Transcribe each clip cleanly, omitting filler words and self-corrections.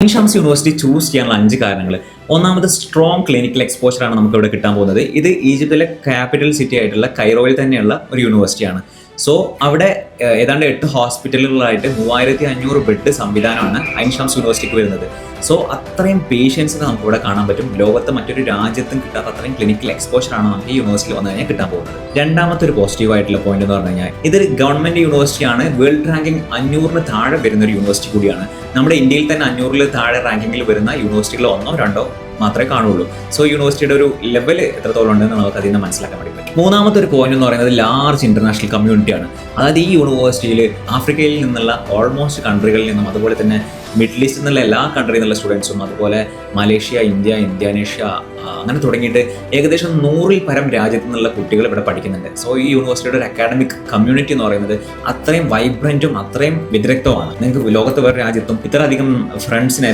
Shams university choose ചെയ്യാനുള്ള 5 കാരണങ്ങൾ. ഒന്നാമത് സ്ട്രോങ് ക്ലിനിക്കൽ എക്സ്പോഷറാണ് നമുക്ക് ഇവിടെ കിട്ടാൻ പോകുന്നത്. ഇത് ഈജിപ്തിലെ ക്യാപിറ്റൽ സിറ്റി ആയിട്ടുള്ള കൈറോയിൽ തന്നെയുള്ള ഒരു യൂണിവേഴ്സിറ്റിയാണ്. സോ അവിടെ ഏതാണ്ട് 8 ഹോസ്പിറ്റലുകളായിട്ട് 3500 ബെഡ് സംവിധാനമാണ് ഐൻ ഷംസ് യൂണിവേഴ്സിറ്റിക്ക് വരുന്നത്. സോ അത്രയും പേഷ്യൻസിനെ നമുക്ക് ഇവിടെ കാണാൻ പറ്റും. ലോകത്ത് മറ്റൊരു രാജ്യത്തും കിട്ടാത്ത അത്രയും ക്ലിനിക്കൽ എക്സ്പോഷറാണ് നമുക്ക് ഈ യൂണിവേഴ്സിറ്റിയിൽ വന്നു കഴിഞ്ഞാൽ കിട്ടാൻ പോകുന്നത്. രണ്ടാമത്തെ ഒരു പോസിറ്റീവ് ആയിട്ടുള്ള പോയിന്റ് എന്ന് പറഞ്ഞു കഴിഞ്ഞാൽ ഇതൊരു ഗവൺമെന്റ് യൂണിവേഴ്സിറ്റിയാണ്. വേൾഡ് റാങ്കിങ് 500 താഴെ വരുന്ന ഒരു യൂണിവേഴ്സിറ്റി കൂടിയാണ്. നമ്മുടെ ഇന്ത്യയിൽ തന്നെ 500 താഴെ റാങ്കിങ്ങിൽ വരുന്ന യൂണിവേഴ്സിറ്റികൾ 1 2 മാത്രമേ കാണുള്ളൂ. സോ യൂണിവേഴ്സിറ്റിയുടെ ഒരു ലെവൽ എത്രത്തോളം ഉണ്ടെന്ന് നമുക്ക് അതിൽ നിന്ന് മനസ്സിലാക്കാൻ വേണ്ടി പറ്റും. മൂന്നാമത്തെ ഒരു പോയിന്റ് എന്ന് പറയുന്നത് ലാർജ് ഇന്റർനാഷണൽ കമ്മ്യൂണിറ്റിയാണ്. അതായത് ഈ യൂണിവേഴ്സിറ്റിയിൽ ആഫ്രിക്കയിൽ നിന്നുള്ള ഓൾമോസ്റ്റ് കൺട്രികളിൽ നിന്നും അതുപോലെ തന്നെ മിഡിൽ ഈസ്റ്റിൽ നിന്നുള്ള എല്ലാ കൺട്രിയിൽ നിന്നുള്ള സ്റ്റുഡൻസും അതുപോലെ മലേഷ്യ, ഇന്ത്യ, ഇന്തോനേഷ്യ അങ്ങനെ തുടങ്ങിയിട്ട് ഏകദേശം 100ൽ പരം രാജ്യത്തു നിന്നുള്ള കുട്ടികൾ ഇവിടെ പഠിക്കുന്നുണ്ട്. സോ ഈ യൂണിവേഴ്സിറ്റിയുടെ ഒരു അക്കാഡമിക് കമ്മ്യൂണിറ്റി എന്ന് പറയുന്നത് അത്രയും വൈബ്രന്റും അത്രയും വ്യതിരക്തമാണ്. നിങ്ങൾക്ക് ലോകത്ത് വേറെ രാജ്യത്തും ഇത്രയധികം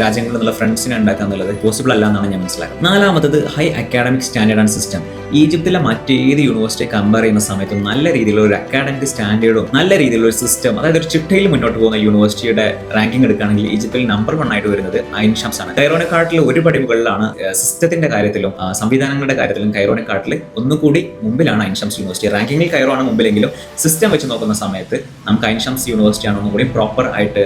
രാജ്യങ്ങളിൽ നിന്നുള്ള ഫ്രണ്ട്സിനെ ഉണ്ടാക്കുക എന്നുള്ളത് പോസിബിൾ അല്ല എന്നാണ് ഞാൻ മനസ്സിലാക്കുന്നത്. നാലാമത്തത് high academic standard and system. ഈജിപ്തിലെ മറ്റേത് യൂണിവേഴ്സിറ്റി കമ്പയർ ചെയ്യുന്ന സമയത്തും നല്ല രീതിയിലുള്ള ഒരു അക്കാഡമിക് സ്റ്റാൻഡേർഡും നല്ല രീതിയിലുള്ള ഒരു സിസ്റ്റം, അതായത് ഒരു ചിട്ടയിൽ മുന്നോട്ട് പോകുന്ന യൂണിവേഴ്സിറ്റിയുടെ റാങ്കിങ് എടുക്കുകയാണെങ്കിൽ ഈജിപ്തിൽ നമ്പർ 1 ആയിട്ട് വരുന്നത് ഐൻ ഷംസ് ആണ്. കൈറോനെക്കാട്ടിൽ ഒരു പടി മുകളിലാണ് സിസ്റ്റത്തിന്റെ കാര്യത്തിലും സംവിധാനങ്ങളുടെ കാര്യത്തിലും കൈറോനെക്കാട്ടിൽ ഒന്നുകൂടി മുമ്പിലാണ് ഐൻ ഷംസ് യൂണിവേഴ്സിറ്റി. റാങ്കിങ്ങിൽ കൈറോ ആണ് മുമ്പിലെങ്കിലും സിസ്റ്റം വെച്ച് നോക്കുന്ന സമയത്ത് നമുക്ക് ഐൻ ഷംസ് യൂണിവേഴ്സിറ്റി ആണ് ഒന്നുകൂടി പ്രോപ്പർ ആയിട്ട്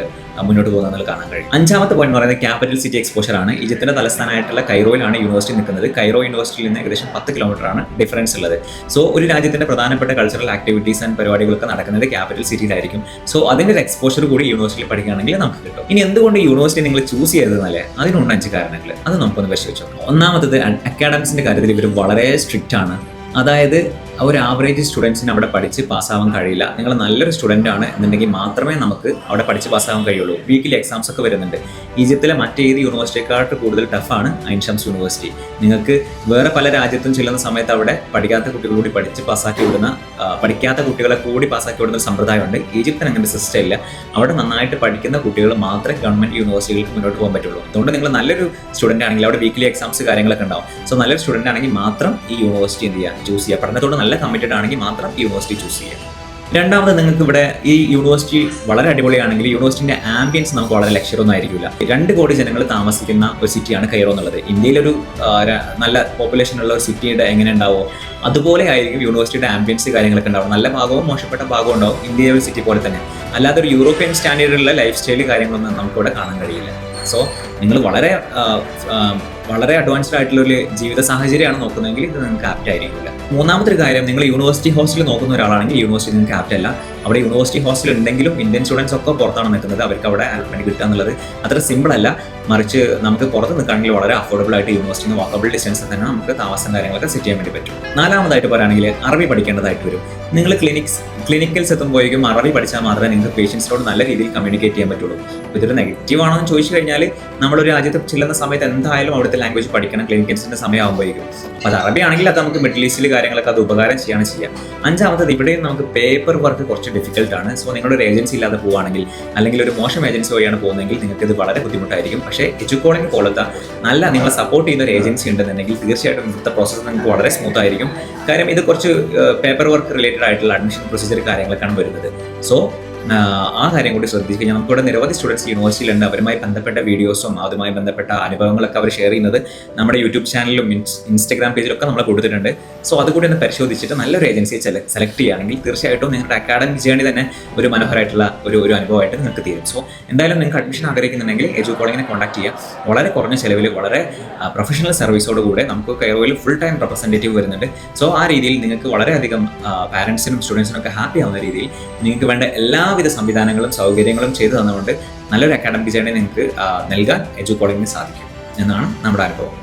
മുന്നോട്ട് പോകുന്നത് കാണാൻ കഴിയും. അഞ്ചാമത്തെ പോയിന്റ് എന്ന് പറയുന്നത് ക്യാപിറ്റൽ സിറ്റി എക്സ്പോഷർ ആണ്. ഈജിപ്തിന്റെ തലസ്ഥാനമായിട്ടുള്ള കൈറോയിലാണ് യൂണിവേഴ്സിറ്റി നിൽക്കുന്നത്. കൈറോ യൂണിവേഴ്സിറ്റിയിൽ നിന്ന് ഏകദേശം 10 കിലോമീറ്റർ ആണ് ഡിഫറൻസ് ഉള്ളത്. സോ ഒരു രാജ്യത്തിന്റെ പ്രധാനപ്പെട്ട കൾച്ചറൽ ആക്ടിവിറ്റീസ് ആൻഡ് പരിപാടികളൊക്കെ നടക്കുന്നത് ക്യാപിറ്റൽ സിറ്റിയിലായിരിക്കും. സോ അതിന്റെ ഒരു എക്സ്പോഷർ കൂടി യൂണിവേഴ്സിറ്റിയിൽ പഠിക്കുകയാണെങ്കിൽ നമുക്ക് കിട്ടും. ഇനി എന്തുകൊണ്ട് യൂണിവേഴ്സിറ്റി നിങ്ങൾ ചൂസ് ചെയ്തതെന്നല്ലേ, അതിനുണ്ട് 5 കാരണങ്ങൾ. അത് നമുക്കൊന്ന് പരിശോധിച്ചു നോക്കാം. ഒന്നാമത്തത് അക്കാഡമിക്സിന്റെ കാര്യത്തിൽ ഇവർ വളരെ സ്ട്രിക്റ്റ് ആണ്. അതായത് ഒരു ആവറേജ് സ്റ്റുഡൻസിന് അവിടെ പഠിച്ച് പാസ്സാവാൻ കഴിയില്ല. നിങ്ങൾ നല്ലൊരു സ്റ്റുഡൻ്റ് ആണ് എന്നുണ്ടെങ്കിൽ മാത്രമേ നമുക്ക് അവിടെ പഠിച്ച് പാസ്സാവാൻ കഴിയുള്ളൂ. വീക്കിലി എക്സാംസ് ഒക്കെ വരുന്നുണ്ട്. ഈജിപ്തിലെ മറ്റേത് യൂണിവേഴ്സിറ്റിയെക്കാട്ട് കൂടുതൽ ടഫാണ് ഐൻ ഷംസ് യൂണിവേഴ്സിറ്റി. നിങ്ങൾക്ക് വേറെ പല രാജ്യത്തും ചെല്ലുന്ന സമയത്ത് അവിടെ പഠിക്കാത്ത കുട്ടികൾ കൂടി പഠിച്ച് പാസ്സാക്കി വിടുന്ന, പഠിക്കാത്ത കുട്ടികളെ കൂടി പാസ്സാക്കി വിടുന്ന സമ്പ്രദായമുണ്ട്. ഈജിപ്തിന് അങ്ങനെ സിസ്റ്റം ഇല്ല. അവിടെ നന്നായിട്ട് പഠിക്കുന്ന കുട്ടികൾ മാത്രമേ ഗവൺമെന്റ് യൂണിവേഴ്സിറ്റികൾക്ക് മുന്നോട്ട് പോകാൻ പറ്റുള്ളൂ. അതുകൊണ്ട് നിങ്ങൾ നല്ലൊരു സ്റ്റുഡൻ്റ് ആണെങ്കിൽ അവിടെ വീക്കിലി എക്സാംസ് കാര്യങ്ങളൊക്കെ ഉണ്ടാവും. സോ നല്ലൊരു സ്റ്റുഡൻ്റ് ആണെങ്കിൽ മാത്രം ഈ യൂണിവേഴ്സിറ്റി എന്ത് ചെയ്യുക, ചൂസ് ചെയ്യുക. പഠനത്തോട് നല്ല കമ്മിറ്റഡ് ആണെങ്കിൽ മാത്രം ഈ യൂണിവേഴ്സിറ്റി ചൂസ് ചെയ്യുക. രണ്ടാമത്, നിങ്ങൾക്ക് ഇവിടെ ഈ യൂണിവേഴ്സിറ്റി വളരെ അടിപൊളിയാണെങ്കിൽ യൂണിവേഴ്സിറ്റിന്റെ ആംബിയൻസ് നമുക്ക് വളരെ ലക്ഷ്യമൊന്നും ആയിരിക്കില്ല. 2 കോടി ജനങ്ങൾ താമസിക്കുന്ന ഒരു സിറ്റിയാണ് കൈറോ എന്നുള്ളത്. ഇന്ത്യയിലൊരു നല്ല പോപ്പുലേഷൻ ഉള്ള ഒരു സിറ്റിയുടെ എങ്ങനെ ഉണ്ടാവോ അതുപോലെ ആയിരിക്കും യൂണിവേഴ്സിറ്റിയുടെ ആംബിയൻസ് കാര്യങ്ങളൊക്കെ ഉണ്ടാവും. നല്ല ഭാഗവും മോശപ്പെട്ട ഭാഗവും ഉണ്ടാവും ഇന്ത്യയിലെ ഒരു സിറ്റി പോലെ തന്നെ. അല്ലാതെ ഒരു യൂറോപ്യൻ സ്റ്റാൻഡേർഡിലുള്ള ലൈഫ് സ്റ്റൈൽ കാര്യങ്ങളൊന്നും നമുക്കിവിടെ കാണാൻ കഴിയില്ല. സോ നിങ്ങൾ വളരെ അഡ്വാൻസ്ഡ് ആയിട്ടുള്ള ഒരു ജീവിത സാഹചര്യമാണ് നോക്കുന്നതെങ്കിൽ ഇത് നിങ്ങൾക്ക് ആപ്റ്റ് ആയിരിക്കില്ല. മൂന്നാമത്തെ ഒരു കാര്യം, നിങ്ങൾ യൂണിവേഴ്സിറ്റി ഹോസ്റ്റലിൽ നോക്കുന്ന ഒരാളാണെങ്കിൽ യൂണിവേഴ്സിറ്റി നിങ്ങൾക്ക് ആപ്റ്റ് അല്ല. അവിടെ യൂണിവേഴ്സിറ്റി ഹോസ്റ്റൽ ഉണ്ടെങ്കിലും ഇന്ത്യൻ സ്റ്റുഡൻസ് ഒക്കെ പുറത്താണ് നിൽക്കുന്നത്. അവർക്ക് അവിടെ അലോട്ട്മെന്റ് കിട്ടുക എന്നുള്ളത് അത്ര സിമ്പിൾ അല്ല. മറിച്ച് നമുക്ക് പുറത്ത് നിൽക്കുകയാണെങ്കിൽ വളരെ അഫോർഡബിൾ ആയിട്ട് യൂണിവേഴ്സിറ്റിയിൽ വാക്കബിൾ ഡിസ്റ്റൻസിൽ തന്നെ നമുക്ക് താമസം കാര്യങ്ങളൊക്കെ സെറ്റ് ചെയ്യാൻ വേണ്ടി പറ്റും. നാലാമതായിട്ട് പറയുകയാണെങ്കിൽ അറബി പഠിക്കേണ്ടതായിട്ട് വരും. നിങ്ങൾ ക്ലിനിക്കൽസ് എത്തുമ്പോഴേക്കും അറബി പഠിച്ചാൽ മാത്രമേ നിങ്ങൾക്ക് പേഷ്യൻസിനോട് നല്ല രീതിയിൽ കമ്മ്യൂണിക്കേറ്റ് ചെയ്യാൻ പറ്റുള്ളൂ. അപ്പോൾ ഇതൊരു നെഗറ്റീവ് ആണോ എന്ന് ചോദിച്ചു കഴിഞ്ഞാൽ നമ്മളൊരു രാജ്യത്ത് ചെല്ലുന്ന സമയത്ത് എന്തായാലും അവിടുത്തെ ലാംഗ്വേജ് പഠിക്കണം ക്ലിനിക്കൽസിന്റെ സമയമാകുമ്പോഴേക്കും. അപ്പോൾ അത് അറബി ആണെങ്കിൽ അത് നമുക്ക് മിഡിൽ ഈസ്റ്റിൽ കാര്യങ്ങളൊക്കെ അത് ഉപകാരം ചെയ്യാൻ. അഞ്ചാമത്തത്, ഇവിടെയും നമുക്ക് പേപ്പർ വർക്ക് കുറച്ച് ഡിഫിക്കൽട്ടാണ്. സോ നിങ്ങളുടെ ഒരു ഏജൻസി ഇല്ലാതെ പോവുകയാണെങ്കിൽ അല്ലെങ്കിൽ ഒരു മോശം ഏജൻസി വഴിയാണ് പോകുന്നതെങ്കിൽ നിങ്ങൾക്ക് ഇത് വളരെ ബുദ്ധിമുട്ടായിരിക്കും. പക്ഷേ എജുക്കോളിംഗ് പോലത്തെ നല്ല നിങ്ങളെ സപ്പോർട്ട് ചെയ്യുന്ന ഒരു ഏജൻസി ഉണ്ടെന്നുണ്ടെങ്കിൽ തീർച്ചയായിട്ടും ഇവിടുത്തെ പ്രോസസ്സ് നിങ്ങൾക്ക് വളരെ സ്മൂത്ത് ആയിരിക്കും. കാര്യം ഇത് കുറച്ച് പേപ്പർ വർക്ക് റിലേറ്റഡ് ആയിട്ടുള്ള അഡ്മിഷൻ പ്രൊസീജിയർ കാര്യങ്ങളൊക്കെയാണ് വരുന്നത്. സോ ആ കാര്യം കൂടി ശ്രദ്ധിച്ച് കഴിഞ്ഞാൽ നമുക്കിവിടെ നിരവധി സ്റ്റുഡൻസ് യൂണിവേഴ്സിറ്റിയിലുണ്ട്. അവരുമായി ബന്ധപ്പെട്ട വീഡിയോസും അതുമായി ബന്ധപ്പെട്ട അനുഭവങ്ങളൊക്കെ അവർ ഷെയർ ചെയ്യുന്നത് നമ്മുടെ യൂട്യൂബ് ചാനലിലും ഇൻസ്റ്റാഗ്രാം പേജിലൊക്കെ നമ്മൾ കൊടുത്തിട്ടുണ്ട്. സോ അതുകൂടി ഒന്ന് പരിശോധിച്ചിട്ട് നല്ലൊരു ഏജൻസിയെ സെലക്ട് ചെയ്യുകയാണെങ്കിൽ തീർച്ചയായിട്ടും നിങ്ങളുടെ അക്കാഡമിക് ജേർണി തന്നെ ഒരു മനോഹരമായിട്ടുള്ള ഒരു അനുഭവമായിട്ട് നിങ്ങൾക്ക് തീരും. സോ എന്തായാലും നിങ്ങൾക്ക് അഡ്മിഷൻ ആഗ്രഹിക്കുന്നുണ്ടെങ്കിൽ എജുക്കോളിങ്ങിനെ കോൺടാക്ട് ചെയ്യുക. വളരെ കുറഞ്ഞ ചിലവിൽ വളരെ പ്രൊഫഷണൽ സർവീസോടുകൂടെ നമുക്ക് കൈറോയിൽ ഫുൾ ടൈം റെപ്രസെൻറ്റേറ്റീവ് വരുന്നുണ്ട്. സോ ആ രീതിയിൽ നിങ്ങൾക്ക് വളരെയധികം പാരൻസിനും സ്റ്റുഡൻസിനും ഒക്കെ ഹാപ്പി ആവുന്ന രീതിയിൽ നിങ്ങൾക്ക് വേണ്ട എല്ലാവിധ സംവിധാനങ്ങളും സൗകര്യങ്ങളും ചെയ്തു തന്നുകൊണ്ട് നല്ലൊരു അക്കാഡമിക് ജേർണി നിങ്ങൾക്ക് നൽകാൻ എജുക്കോളിങ്ങിന് സാധിക്കും എന്നാണ് നമ്മുടെ അനുഭവം.